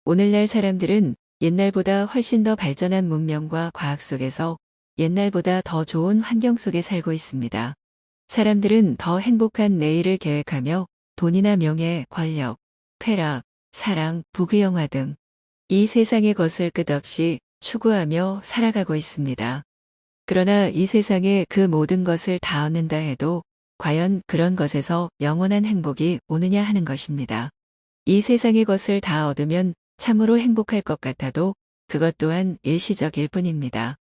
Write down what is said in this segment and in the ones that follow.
오늘날 사람들은 옛날보다 훨씬 더 발전한 문명과 과학 속에서 옛날보다 더 좋은 환경 속에 살고 있습니다. 사람들은 더 행복한 내일을 계획하며 돈이나 명예, 권력, 쾌락, 사랑, 부귀영화 등 이 세상의 것을 끝없이 추구하며 살아가고 있습니다. 그러나 이 세상에 그 모든 것을 다 얻는다 해도 과연 그런 것에서 영원한 행복이 오느냐 하는 것입니다. 이 세상의 것을 다 얻으면 참으로 행복할 것 같아도 그것 또한 일시적일 뿐입니다.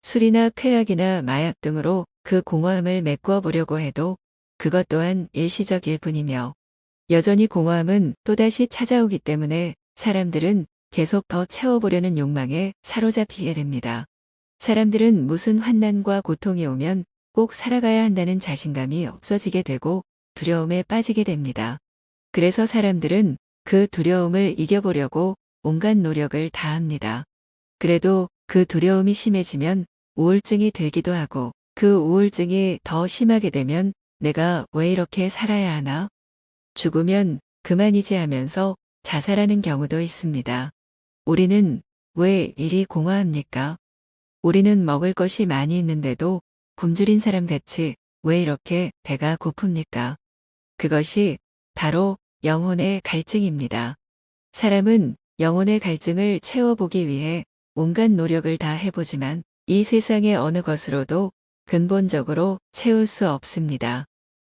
술이나 쾌락이나 마약 등으로 그 공허함을 메꾸어 보려고 해도 그것 또한 일시적일 뿐이며 여전히 공허함은 또다시 찾아오기 때문에 사람들은 계속 더 채워보려는 욕망에 사로잡히게 됩니다. 사람들은 무슨 환난과 고통이 오면 꼭 살아가야 한다는 자신감이 없어지게 되고 두려움에 빠지게 됩니다. 그래서 사람들은 그 두려움을 이겨보려고 온갖 노력을 다합니다. 그래도 그 두려움이 심해지면 우울증이 들기도 하고 그 우울증이 더 심하게 되면 내가 왜 이렇게 살아야 하나? 죽으면 그만이지 하면서 자살하는 경우도 있습니다. 우리는 왜 이리 공허합니까? 우리는 먹을 것이 많이 있는데도 굶주린 사람 같이 왜 이렇게 배가 고픕니까? 그것이 바로 영혼의 갈증입니다. 사람은 영혼의 갈증을 채워보기 위해 온갖 노력을 다 해보지만 이 세상의 어느 것으로도 근본적으로 채울 수 없습니다.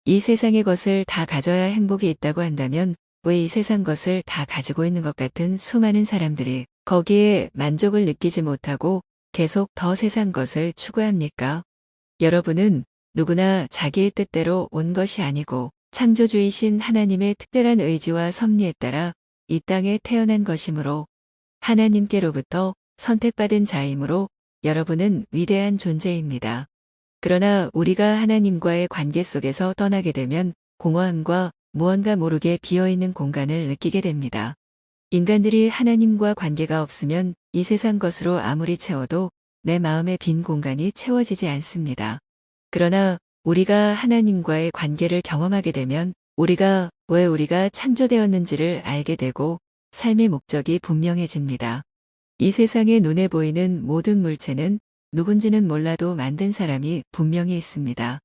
이 세상의 것을 다 가져야 행복이 있다고 한다면 왜 이 세상 것을 다 가지고 있는 것 같은 수많은 사람들이 거기에 만족을 느끼지 못하고 계속 더 세상 것을 추구합니까? 여러분은 누구나 자기의 뜻대로 온 것이 아니고 창조주이신 하나님의 특별한 의지와 섭리에 따라 이 땅에 태어난 것이므로 하나님께로부터 선택받은 자이므로 여러분은 위대한 존재입니다. 그러나 우리가 하나님과의 관계 속에서 떠나게 되면 공허함과 무언가 모르게 비어있는 공간을 느끼게 됩니다. 인간들이 하나님과 관계가 없으면 이 세상 것으로 아무리 채워도 내 마음의 빈 공간이 채워지지 않습니다. 그러나 우리가 하나님과의 관계를 경험하게 되면 왜 우리가 창조되었는지를 알게 되고 삶의 목적이 분명해집니다. 이 세상에 눈에 보이는 모든 물체는 누군지는 몰라도 만든 사람이 분명히 있습니다.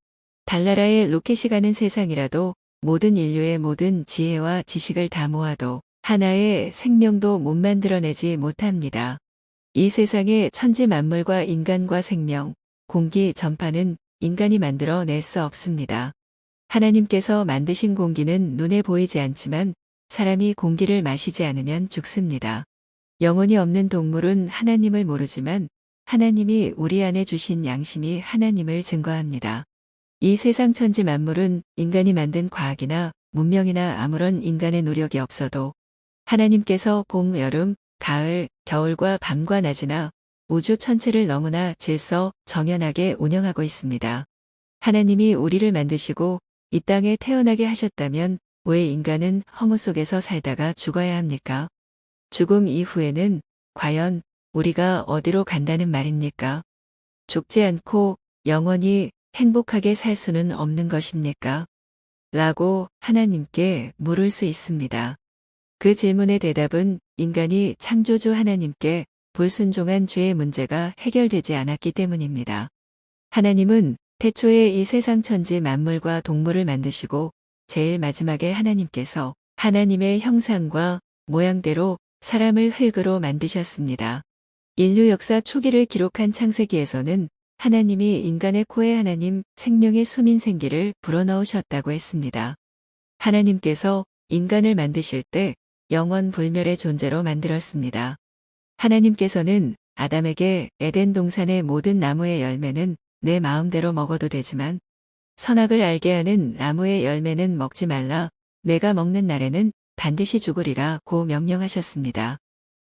달나라에 로켓이 가는 세상이라도 모든 인류의 모든 지혜와 지식을 다 모아도 하나의 생명도 못 만들어내지 못합니다. 이 세상의 천지 만물과 인간과 생명, 공기 전파는 인간이 만들어낼 수 없습니다. 하나님께서 만드신 공기는 눈에 보이지 않지만 사람이 공기를 마시지 않으면 죽습니다. 영혼이 없는 동물은 하나님을 모르지만 하나님이 우리 안에 주신 양심이 하나님을 증거합니다. 이 세상 천지 만물은 인간이 만든 과학이나 문명이나 아무런 인간의 노력이 없어도 하나님께서 봄, 여름, 가을, 겨울과 밤과 낮이나 우주 전체를 너무나 질서 정연하게 운영하고 있습니다. 하나님이 우리를 만드시고 이 땅에 태어나게 하셨다면 왜 인간은 허무 속에서 살다가 죽어야 합니까? 죽음 이후에는 과연 우리가 어디로 간다는 말입니까? 죽지 않고 영원히 행복하게 살 수는 없는 것입니까? 라고 하나님께 물을 수 있습니다. 그 질문의 대답은 인간이 창조주 하나님께 불순종한 죄의 문제가 해결되지 않았기 때문입니다. 하나님은 태초에 이 세상 천지 만물과 동물을 만드시고 제일 마지막에 하나님께서 하나님의 형상과 모양대로 사람을 흙으로 만드셨습니다. 인류 역사 초기를 기록한 창세기에서는 하나님이 인간의 코에 하나님 생명의 숨인 생기를 불어넣으셨다고 했습니다. 하나님께서 인간을 만드실 때 영원 불멸의 존재로 만들었습니다. 하나님께서는 아담에게 에덴 동산의 모든 나무의 열매는 내 마음대로 먹어도 되지만 선악을 알게 하는 나무의 열매는 먹지 말라. 내가 먹는 날에는 반드시 죽으리라 고 명령하셨습니다.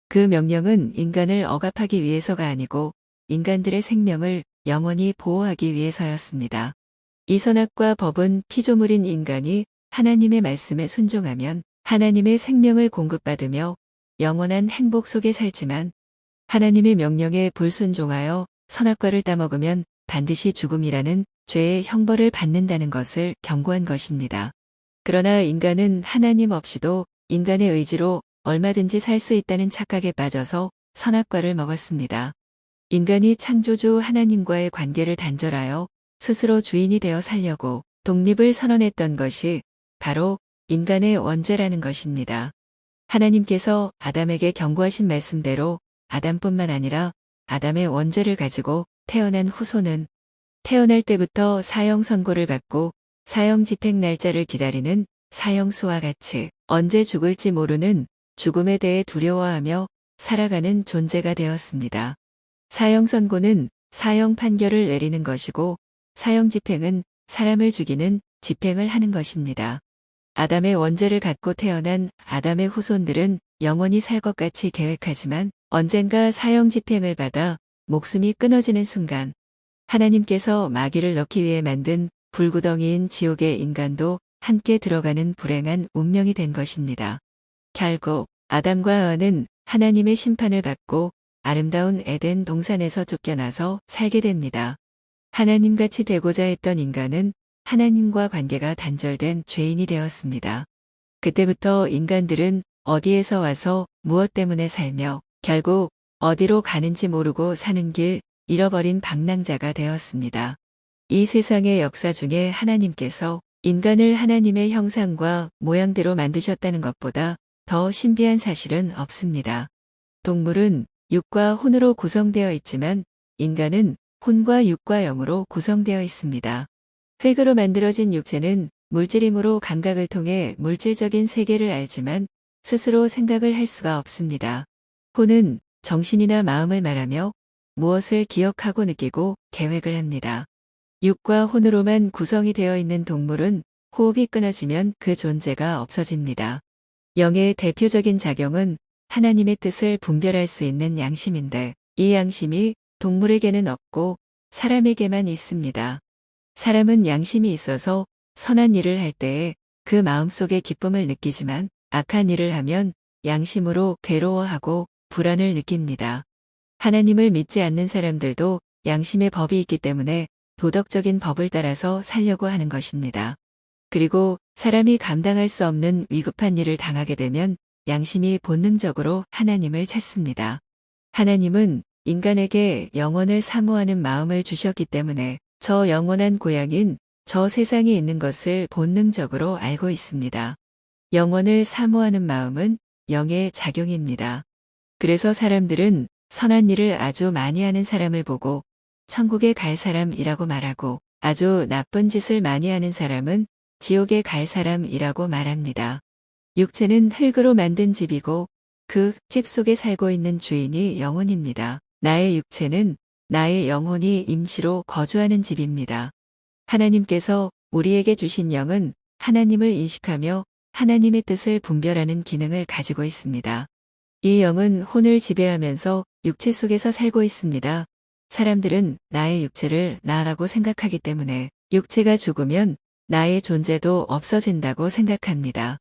그 명령은 인간을 억압하기 위해서가 아니고 인간들의 생명을 영원히 보호하기 위해서였습니다. 이 선악과 법은 피조물인 인간이 하나님의 말씀에 순종하면 하나님의 생명을 공급받으며 영원한 행복 속에 살지만 하나님의 명령에 불순종하여 선악과를 따먹으면 반드시 죽음이라는 죄의 형벌을 받는다는 것을 경고한 것입니다. 그러나 인간은 하나님 없이도 인간의 의지로 얼마든지 살 수 있다는 착각에 빠져서 선악과를 먹었습니다. 인간이 창조주 하나님과의 관계를 단절하여 스스로 주인이 되어 살려고 독립을 선언했던 것이 바로 인간의 원죄라는 것입니다. 하나님께서 아담에게 경고하신 말씀대로 아담뿐만 아니라 아담의 원죄를 가지고 태어난 후손은 태어날 때부터 사형 선고를 받고 사형 집행 날짜를 기다리는 사형수와 같이 언제 죽을지 모르는 죽음에 대해 두려워하며 살아가는 존재가 되었습니다. 사형 선고는 사형 판결을 내리는 것이고 사형 집행은 사람을 죽이는 집행을 하는 것입니다. 아담의 원죄를 갖고 태어난 아담의 후손들은 영원히 살 것 같이 계획하지만 언젠가 사형 집행을 받아 목숨이 끊어지는 순간 하나님께서 마귀를 넣기 위해 만든 불구덩이인 지옥의 인간도 함께 들어가는 불행한 운명이 된 것입니다. 결국 아담과 하와는 하나님의 심판을 받고 아름다운 에덴 동산에서 쫓겨나서 살게 됩니다. 하나님같이 되고자 했던 인간은 하나님과 관계가 단절된 죄인이 되었습니다. 그때부터 인간들은 어디에서 와서 무엇 때문에 살며 결국 어디로 가는지 모르고 사는 길 잃어버린 방랑자가 되었습니다. 이 세상의 역사 중에 하나님께서 인간을 하나님의 형상과 모양대로 만드셨다는 것보다 더 신비한 사실은 없습니다. 동물은 육과 혼으로 구성되어 있지만 인간은 혼과 육과 영으로 구성되어 있습니다. 흙으로 만들어진 육체는 물질이므로 감각을 통해 물질적인 세계를 알지만 스스로 생각을 할 수가 없습니다. 혼은 정신이나 마음을 말하며 무엇을 기억하고 느끼고 계획을 합니다. 육과 혼으로만 구성이 되어 있는 동물은 호흡이 끊어지면 그 존재가 없어집니다. 영의 대표적인 작용은 하나님의 뜻을 분별할 수 있는 양심인데 이 양심이 동물에게는 없고 사람에게만 있습니다. 사람은 양심이 있어서 선한 일을 할 때에 그 마음속에 기쁨을 느끼지만 악한 일을 하면 양심으로 괴로워하고 불안을 느낍니다. 하나님을 믿지 않는 사람들도 양심의 법이 있기 때문에 도덕적인 법을 따라서 살려고 하는 것입니다. 그리고 사람이 감당할 수 없는 위급한 일을 당하게 되면 양심이 본능적으로 하나님을 찾습니다. 하나님은 인간에게 영원을 사모하는 마음을 주셨기 때문에 저 영원한 고향인 저 세상에 있는 것을 본능적으로 알고 있습니다. 영원을 사모하는 마음은 영의 작용입니다. 그래서 사람들은 선한 일을 아주 많이 하는 사람을 보고 천국에 갈 사람이라고 말하고 아주 나쁜 짓을 많이 하는 사람은 지옥에 갈 사람이라고 말합니다. 육체는 흙으로 만든 집이고 그 집 속에 살고 있는 주인이 영혼입니다. 나의 육체는 나의 영혼이 임시로 거주하는 집입니다. 하나님께서 우리에게 주신 영은 하나님을 인식하며 하나님의 뜻을 분별하는 기능을 가지고 있습니다. 이 영은 혼을 지배하면서 육체 속에서 살고 있습니다. 사람들은 나의 육체를 나라고 생각하기 때문에 육체가 죽으면 나의 존재도 없어진다고 생각합니다.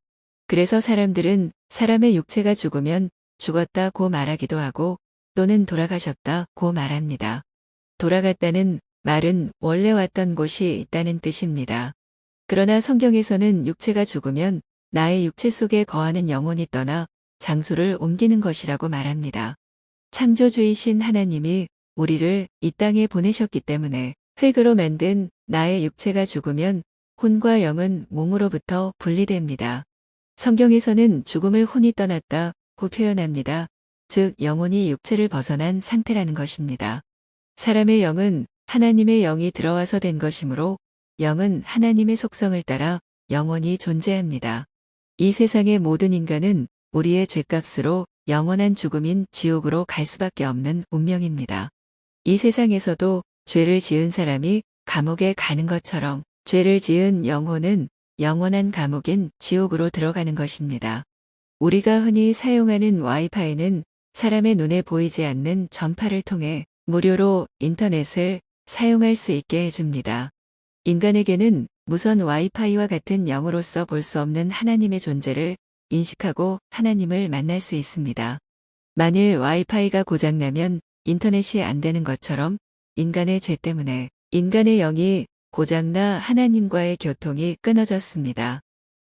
그래서 사람들은 사람의 육체가 죽으면 죽었다고 말하기도 하고 또는 돌아가셨다고 말합니다. 돌아갔다는 말은 원래 왔던 곳이 있다는 뜻입니다. 그러나 성경에서는 육체가 죽으면 나의 육체 속에 거하는 영혼이 떠나 장소를 옮기는 것이라고 말합니다. 창조주이신 하나님이 우리를 이 땅에 보내셨기 때문에 흙으로 만든 나의 육체가 죽으면 혼과 영은 몸으로부터 분리됩니다. 성경에서는 죽음을 혼이 떠났다고 표현합니다. 즉 영혼이 육체를 벗어난 상태라는 것입니다. 사람의 영은 하나님의 영이 들어와서 된 것이므로 영은 하나님의 속성을 따라 영원히 존재합니다. 이 세상의 모든 인간은 우리의 죄값으로 영원한 죽음인 지옥으로 갈 수밖에 없는 운명입니다. 이 세상에서도 죄를 지은 사람이 감옥에 가는 것처럼 죄를 지은 영혼은 영원한 감옥인 지옥으로 들어가는 것입니다. 우리가 흔히 사용하는 와이파이는 사람의 눈에 보이지 않는 전파를 통해 무료로 인터넷을 사용할 수 있게 해줍니다. 인간에게는 무선 와이파이와 같은 영으로서 볼 수 없는 하나님의 존재를 인식하고 하나님을 만날 수 있습니다. 만일 와이파이가 고장나면 인터넷이 안 되는 것처럼 인간의 죄 때문에 인간의 영이 고장나 하나님과의 교통이 끊어졌습니다.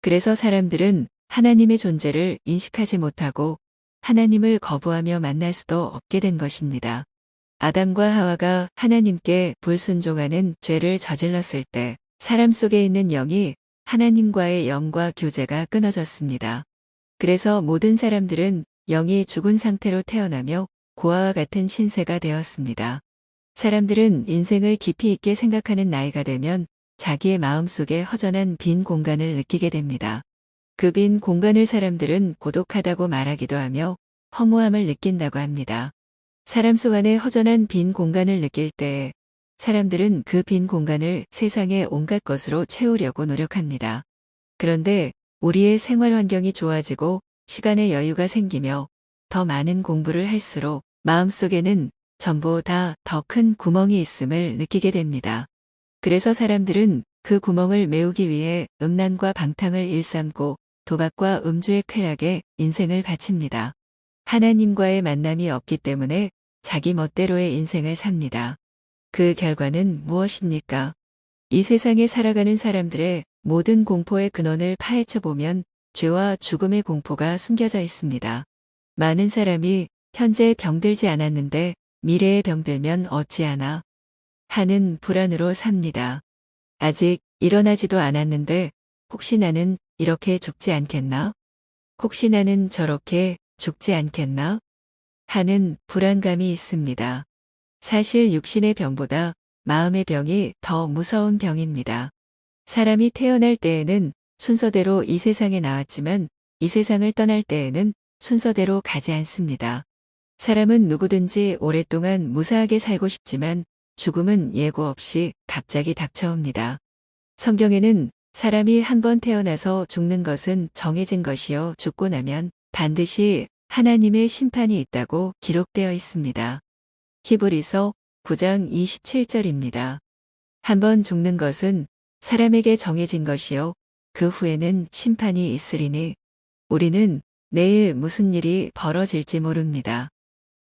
그래서 사람들은 하나님의 존재를 인식하지 못하고 하나님을 거부하며 만날 수도 없게 된 것입니다. 아담과 하와가 하나님께 불순종하는 죄를 저질렀을 때 사람 속에 있는 영이 하나님과의 영과 교제가 끊어졌습니다. 그래서 모든 사람들은 영이 죽은 상태로 태어나며 고아와 같은 신세가 되었습니다. 사람들은 인생을 깊이 있게 생각하는 나이가 되면 자기의 마음속에 허전한 빈 공간을 느끼게 됩니다. 그 빈 공간을 사람들은 고독하다고 말하기도 하며 허무함을 느낀다고 합니다. 사람 속 안에 허전한 빈 공간을 느낄 때 사람들은 그 빈 공간을 세상의 온갖 것으로 채우려고 노력합니다. 그런데 우리의 생활 환경이 좋아지고 시간의 여유가 생기며 더 많은 공부를 할수록 마음속에는 전보다 더 큰 구멍이 있음을 느끼게 됩니다. 그래서 사람들은 그 구멍을 메우기 위해 음란과 방탕을 일삼고 도박과 음주의 쾌락에 인생을 바칩니다. 하나님과의 만남이 없기 때문에 자기 멋대로의 인생을 삽니다. 그 결과는 무엇입니까? 이 세상에 살아가는 사람들의 모든 공포의 근원을 파헤쳐 보면 죄와 죽음의 공포가 숨겨져 있습니다. 많은 사람이 현재 병들지 않았는데 미래에 병들면 어찌하나 하는 불안으로 삽니다. 아직 일어나지도 않았는데 혹시 나는 이렇게 죽지 않겠나? 혹시 나는 저렇게 죽지 않겠나? 하는 불안감이 있습니다. 사실 육신의 병보다 마음의 병이 더 무서운 병입니다. 사람이 태어날 때에는 순서대로 이 세상에 나왔지만 이 세상을 떠날 때에는 순서대로 가지 않습니다. 사람은 누구든지 오랫동안 무사하게 살고 싶지만 죽음은 예고 없이 갑자기 닥쳐옵니다. 성경에는 사람이 한 번 태어나서 죽는 것은 정해진 것이요 죽고 나면 반드시 하나님의 심판이 있다고 기록되어 있습니다. 히브리서 9장 27절입니다. 한 번 죽는 것은 사람에게 정해진 것이요 그 후에는 심판이 있으리니 우리는 내일 무슨 일이 벌어질지 모릅니다.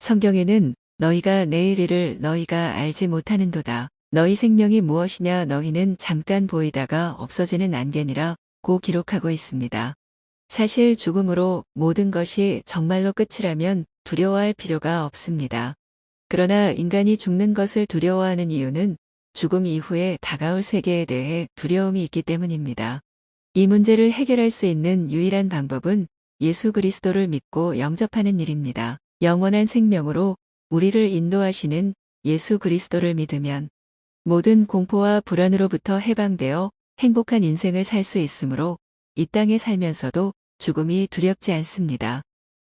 성경에는 너희가 내일 일을 너희가 알지 못하는도다. 너희 생명이 무엇이냐 너희는 잠깐 보이다가 없어지는 안개니라 고 기록하고 있습니다. 사실 죽음으로 모든 것이 정말로 끝이라면 두려워할 필요가 없습니다. 그러나 인간이 죽는 것을 두려워하는 이유는 죽음 이후에 다가올 세계에 대해 두려움이 있기 때문입니다. 이 문제를 해결할 수 있는 유일한 방법은 예수 그리스도를 믿고 영접하는 일입니다. 영원한 생명으로 우리를 인도하시는 예수 그리스도를 믿으면 모든 공포와 불안으로부터 해방되어 행복한 인생을 살 수 있으므로 이 땅에 살면서도 죽음이 두렵지 않습니다.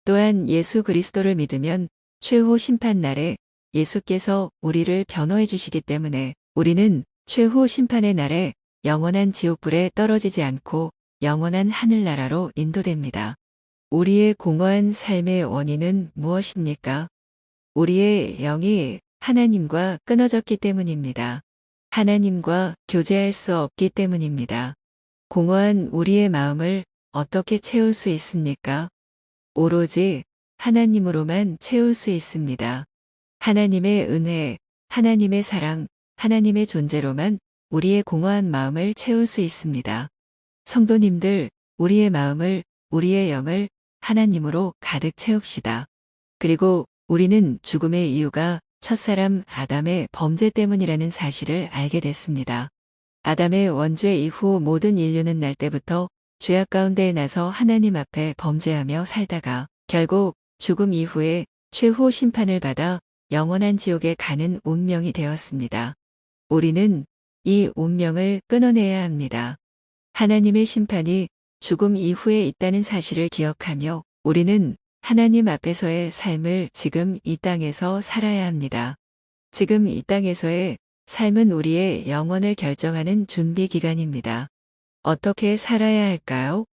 또한 예수 그리스도를 믿으면 최후 심판 날에 예수께서 우리를 변호해 주시기 때문에 우리는 최후 심판의 날에 영원한 지옥불에 떨어지지 않고 영원한 하늘나라로 인도됩니다. 우리의 공허한 삶의 원인은 무엇입니까? 우리의 영이 하나님과 끊어졌기 때문입니다. 하나님과 교제할 수 없기 때문입니다. 공허한 우리의 마음을 어떻게 채울 수 있습니까? 오로지 하나님으로만 채울 수 있습니다. 하나님의 은혜, 하나님의 사랑, 하나님의 존재로만 우리의 공허한 마음을 채울 수 있습니다. 성도님들, 우리의 마음을, 우리의 영을 하나님으로 가득 채웁시다. 그리고 우리는 죽음의 이유가 첫사람 아담의 범죄 때문이라는 사실을 알게 됐습니다. 아담의 원죄 이후 모든 인류는 날 때부터 죄악 가운데 나서 하나님 앞에 범죄하며 살다가 결국 죽음 이후에 최후 심판을 받아 영원한 지옥에 가는 운명이 되었습니다. 우리는 이 운명을 끊어내야 합니다. 하나님의 심판이 죽음 이후에 있다는 사실을 기억하며 우리는 하나님 앞에서의 삶을 지금 이 땅에서 살아야 합니다. 지금 이 땅에서의 삶은 우리의 영혼을 결정하는 준비 기간입니다. 어떻게 살아야 할까요?